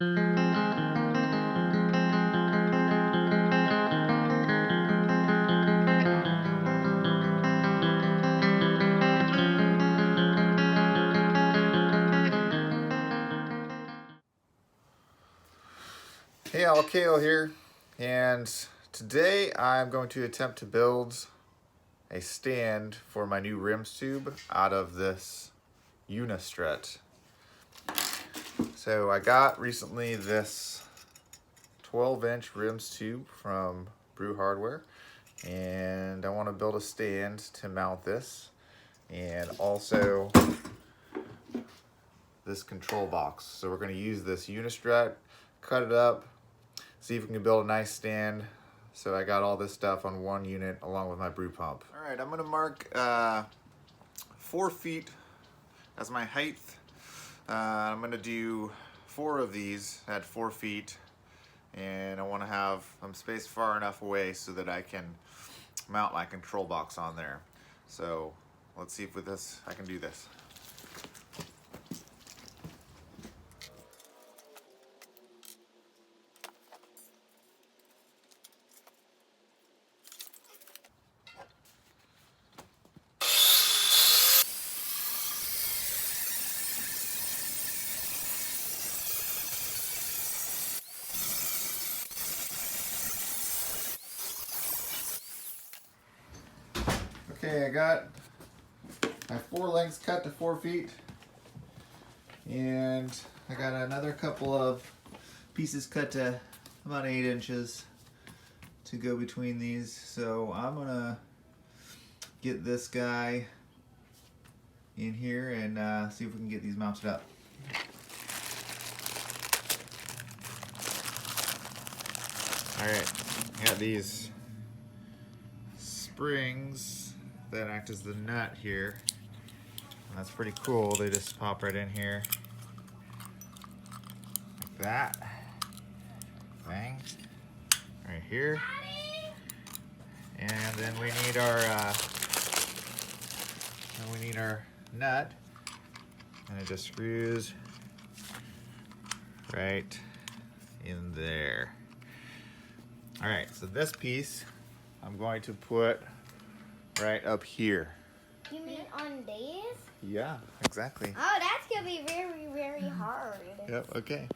Hey, Alkeo here, and today I'm going to attempt to build a stand for my new RIMS tube out of this Unistrut. So I got recently this 12-inch RIMS tube from Brew Hardware, and I want to build a stand to mount this, and also this control box. So we're going to use this Unistrut, cut it up, see if we can build a nice stand. So I got all this stuff on one unit along with my brew pump. All right, I'm gonna mark 4 feet as my height. I'm gonna do 4 of these at 4 feet, and I wanna have them spaced far enough away so that I can mount my control box on there. So let's see if with this I can do this. Okay, I got my 4 lengths cut to 4 feet, and I got another couple of pieces cut to about 8 inches to go between these. So I'm gonna get this guy in here and see if we can get these mounted up. Alright, I got these springs that act as the nut here. And that's pretty cool. They just pop right in here like that. Bang. Right here. And then we need our nut, and it just screws right in there. All right, so this piece I'm going to put right up here. You mean on these? Yeah, exactly. Oh, that's gonna be very, very hard. Yep, okay.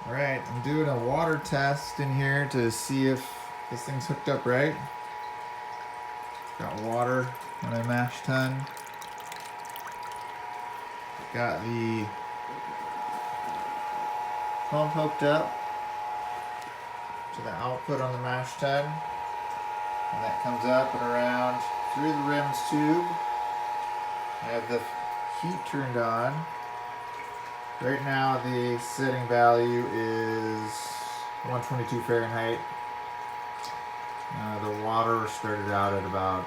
All right, I'm doing a water test in here to see if this thing's hooked up right. Got water on my mash tun. Got the pump hooked up to the output on the mash tun. And that comes up and around through the RIMS tube. I have the heat turned on. Right now the setting value is 122 Fahrenheit. The water started out at about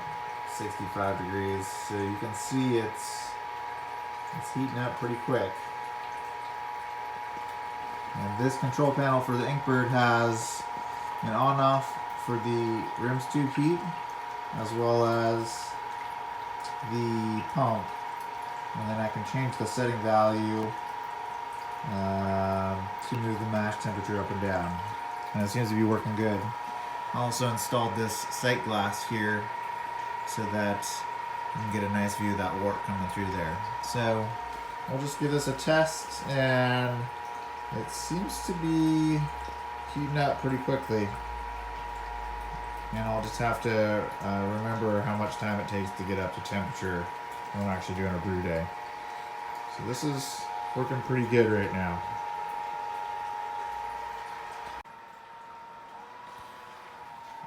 65 degrees, so you can see it's heating up pretty quick. And this control panel for the Inkbird has an on-off for the RIMS tube heat, as well as the pump. And then I can change the setting value to move the mash temperature up and down. And it seems to be working good. I also installed this sight glass here so that you can get a nice view of that wort coming through there. So I'll just give this a test, and it seems to be heating up pretty quickly. And I'll just have to remember how much time it takes to get up to temperature when I'm actually doing a brew day. So this is working pretty good right now.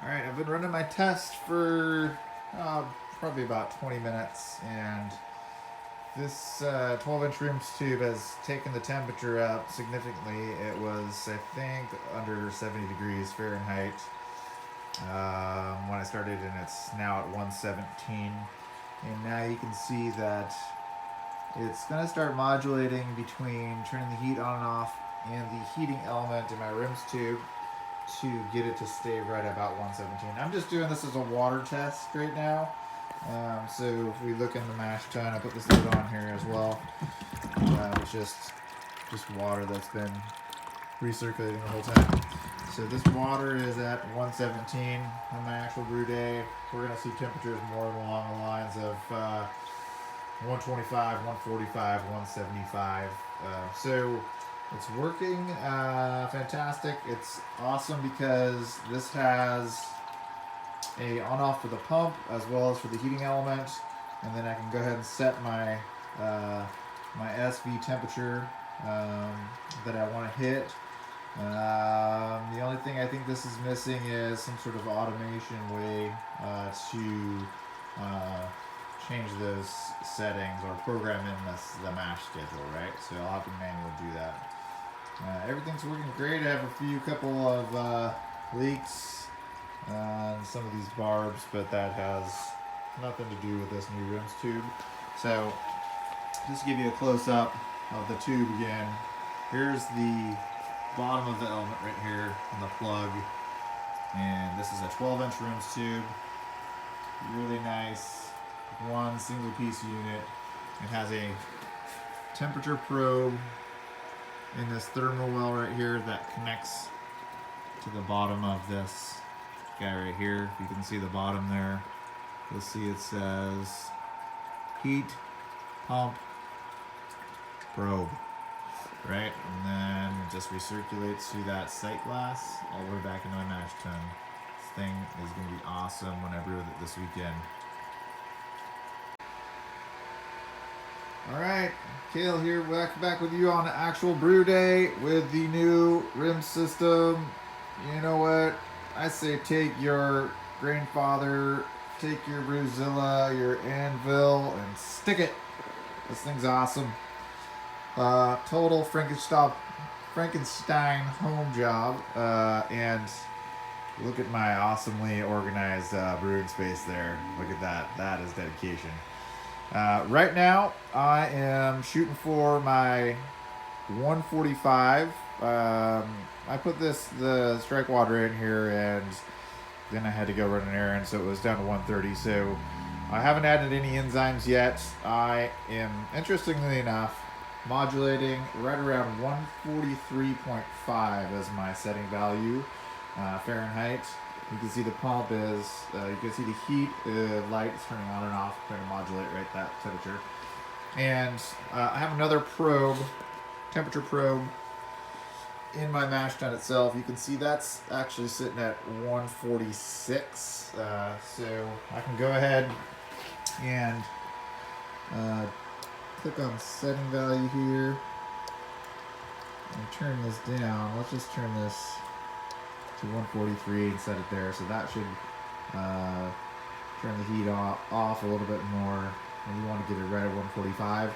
Alright, I've been running my test for probably about 20 minutes, and this 12-inch RIMS tube has taken the temperature up significantly. It was, I think, under 70 degrees Fahrenheit when I started, and it's now at 117. And now you can see that it's going to start modulating between turning the heat on and off and the heating element in my RIMS tube to get it to stay right about 117. I'm just doing this as a water test right now. So if we look in the mash tun, I put this lid on here as well. It's just water that's been recirculating the whole time. So this water is at 117 on my actual brew day. We're going to see temperatures more along the lines of 125, 145, 175. So it's working fantastic. It's awesome because this has a on-off for the pump as well as for the heating element, and then I can go ahead and set my my SV temperature that I want to hit. The only thing I think this is missing is some sort of automation way to change those settings or program in the mash schedule, right? So I'll have to manually do that. Everything's working great. I have a couple of leaks on some of these barbs, but that has nothing to do with this new RIMS tube. So just to give you a close-up of the tube again, here's the bottom of the element right here and the plug, and this is a 12-inch RIMS tube. Really nice, one single piece unit. It has a temperature probe in this thermal well right here that connects to the bottom of this guy right here. You can see the bottom there. You'll see it says heat pump probe, right? And then it just recirculates through that sight glass all the way back into my mash tun. This thing is going to be awesome when I brew with it this weekend. Alright, Kale here, back with you on the actual brew day with the new RIMS system. You know what? I say take your grandfather, take your Brewzilla, your anvil, and stick it. This thing's awesome. Total Frankenstein home job. And look at my awesomely organized brewing space there. Look at that. That is dedication. Right now, I am shooting for my 145. I put the strike water in here, and then I had to go run an errand, so it was down to 130. So I haven't added any enzymes yet. I am, interestingly enough, modulating right around 143.5 as my setting value, Fahrenheit. You can see the pump is, you can see the heat light is turning on and off, trying to modulate right that temperature. And I have another probe, temperature probe, in my mash tun itself. You can see that's actually sitting at 146. So I can go ahead and click on setting value here and turn this down. Let's just turn this to 143 and set it there. So that should turn the heat off a little bit more. And we want to get it right at 145.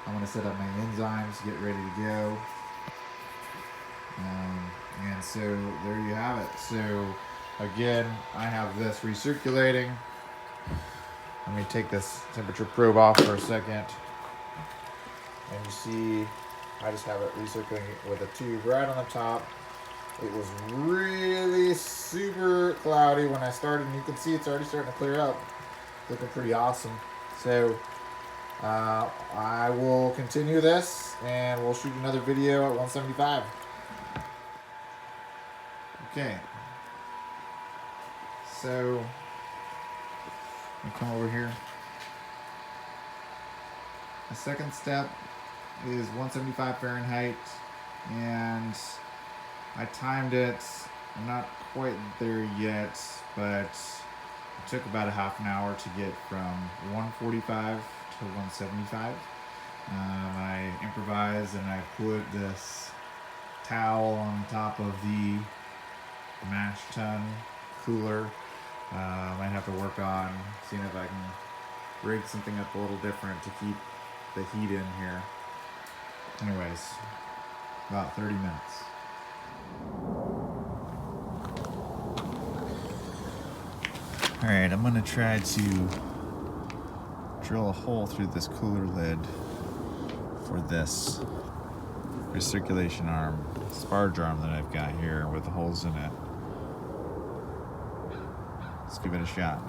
I want to set up my enzymes, get ready to go. And so there you have it. So again, I have this recirculating. Let me take this temperature probe off for a second. And you see, I just have it recirculating with a tube right on the top. It was really super cloudy when I started, and you can see it's already starting to clear up. Looking pretty awesome. So I will continue this, and we'll shoot another video at 175. Okay. So I come over here. The second step is 175 Fahrenheit, and I timed it. I'm not quite there yet, but it took about a half an hour to get from 145 to 175. I improvised and I put this towel on top of the mash tun cooler. I have to work on seeing if I can rig something up a little different to keep the heat in here. Anyways, about 30 minutes. Alright, I'm going to try to drill a hole through this cooler lid for this recirculation arm, sparge arm that I've got here with the holes in it. Let's give it a shot.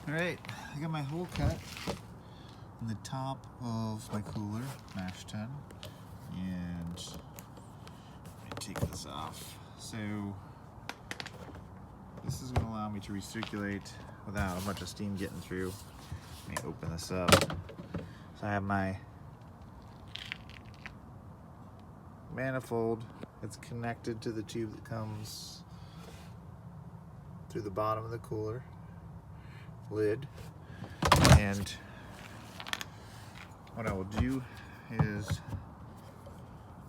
Alright, I got my hole cut in the top of my cooler, mash tun, and let me take this off. So this is going to allow me to recirculate without a bunch of steam getting through. Let me open this up. So I have my manifold. It's connected to the tube that comes through the bottom of the cooler lid, and what I will do is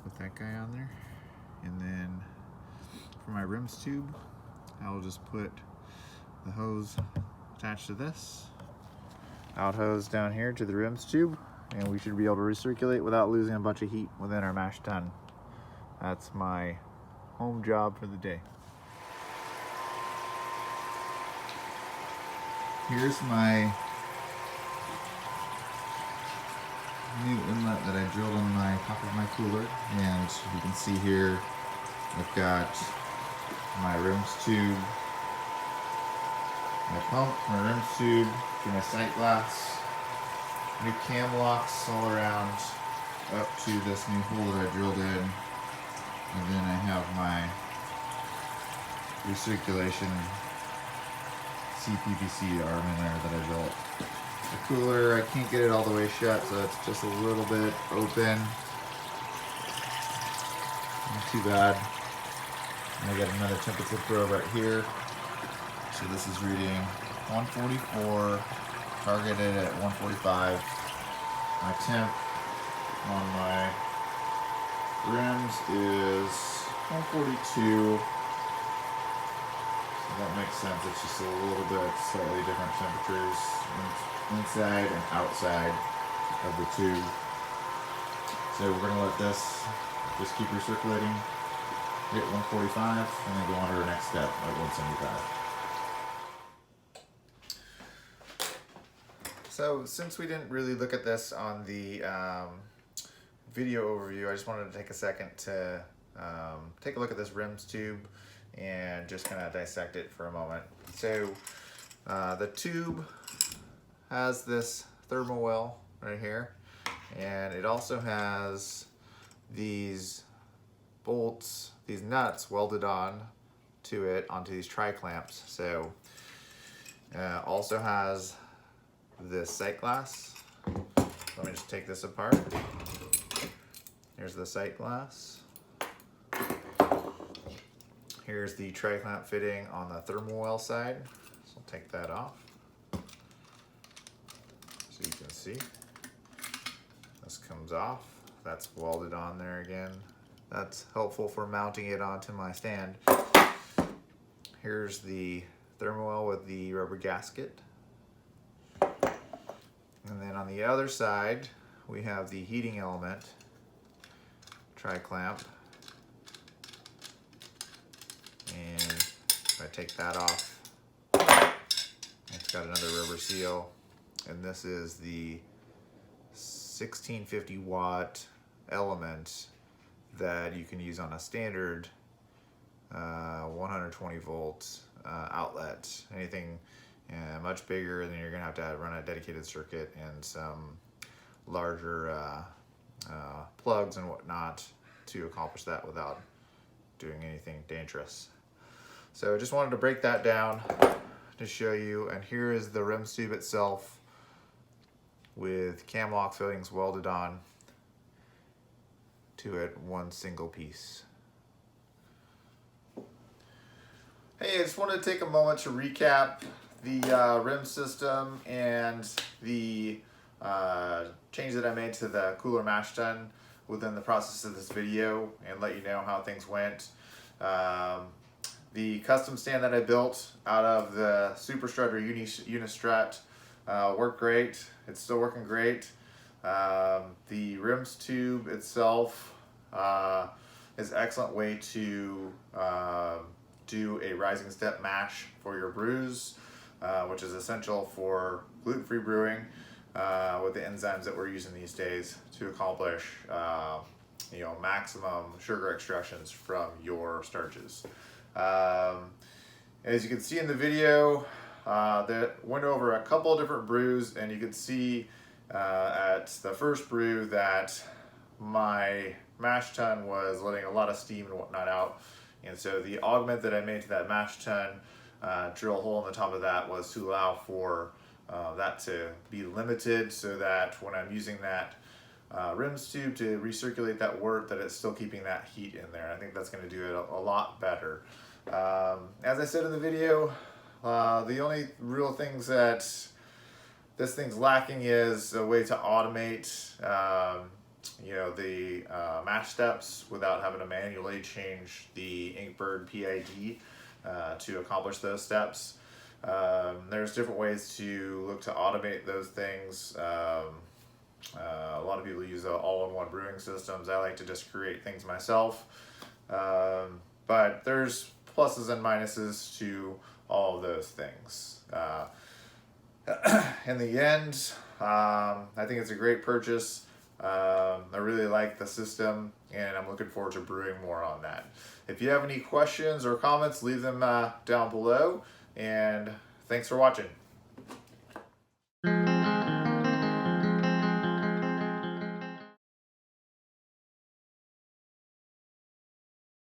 put that guy on there, and then for my RIMS tube I will just put the hose attached to this, out hose down here to the RIMS tube, and we should be able to recirculate without losing a bunch of heat within our mash tun. That's my home job for the day. Here's my new inlet that I drilled on my top of my cooler, and you can see here I've got my RIMS tube, my pump, my RIMS tube, through my sight glass, new cam locks all around up to this new hole that I drilled in, and then I have my recirculation CPVC arm in there that I built. The cooler, I can't get it all the way shut, so it's just a little bit open. Not too bad. And I got another temperature probe right here. So this is reading 144, targeted at 145. My temp on my RIMS is 142. That makes sense. It's just a little bit slightly different temperatures inside and outside of the tube. So we're going to let this just keep recirculating, hit 145, and then go on to our next step at 175. So since we didn't really look at this on the video overview, I just wanted to take a second to take a look at this RIMS tube and just kind of dissect it for a moment. So the tube has this thermal well right here, and it also has these bolts, these nuts welded on to it onto these tri-clamps. So also has this sight glass. Let me just take this apart. Here's the sight glass. Here's the tri-clamp fitting on the thermal well side. So I'll take that off. So you can see, this comes off. That's welded on there again. That's helpful for mounting it onto my stand. Here's the thermal well with the rubber gasket. And then on the other side, we have the heating element tri-clamp. And if I take that off, it's got another rubber seal, and this is the 1650 watt element that you can use on a standard 120 volt outlet. Anything much bigger, then you're gonna have to run a dedicated circuit and some larger plugs and whatnot to accomplish that without doing anything dangerous. So I just wanted to break that down to show you, and here is the RIMS tube itself with cam lock fittings welded on to it, one single piece. Hey, I just wanted to take a moment to recap the RIMS system and the change that I made to the cooler mash tun within the process of this video and let you know how things went. The custom stand that I built out of the Superstrut or Unistrut worked great. It's still working great. The RIMS tube itself is an excellent way to do a rising step mash for your brews, which is essential for gluten-free brewing with the enzymes that we're using these days to accomplish maximum sugar extractions from your starches. As you can see in the video, that went over a couple of different brews, and you can see at the first brew that my mash tun was letting a lot of steam and whatnot out, and so the augment that I made to that mash tun, drill a hole in the top of that, was to allow for that to be limited, so that when I'm using that RIMS tube to recirculate that wort, that it's still keeping that heat in there. I think that's going to do it a lot better. As I said in the video, the only real things that this thing's lacking is a way to automate the mash steps without having to manually change the Inkbird PID to accomplish those steps. There's different ways to look to automate those things. A lot of people use all-in-one brewing systems. I like to just create things myself. But there's pluses and minuses to all of those things. In the end, I think it's a great purchase. I really like the system, and I'm looking forward to brewing more on that. If you have any questions or comments, leave them down below, and thanks for watching.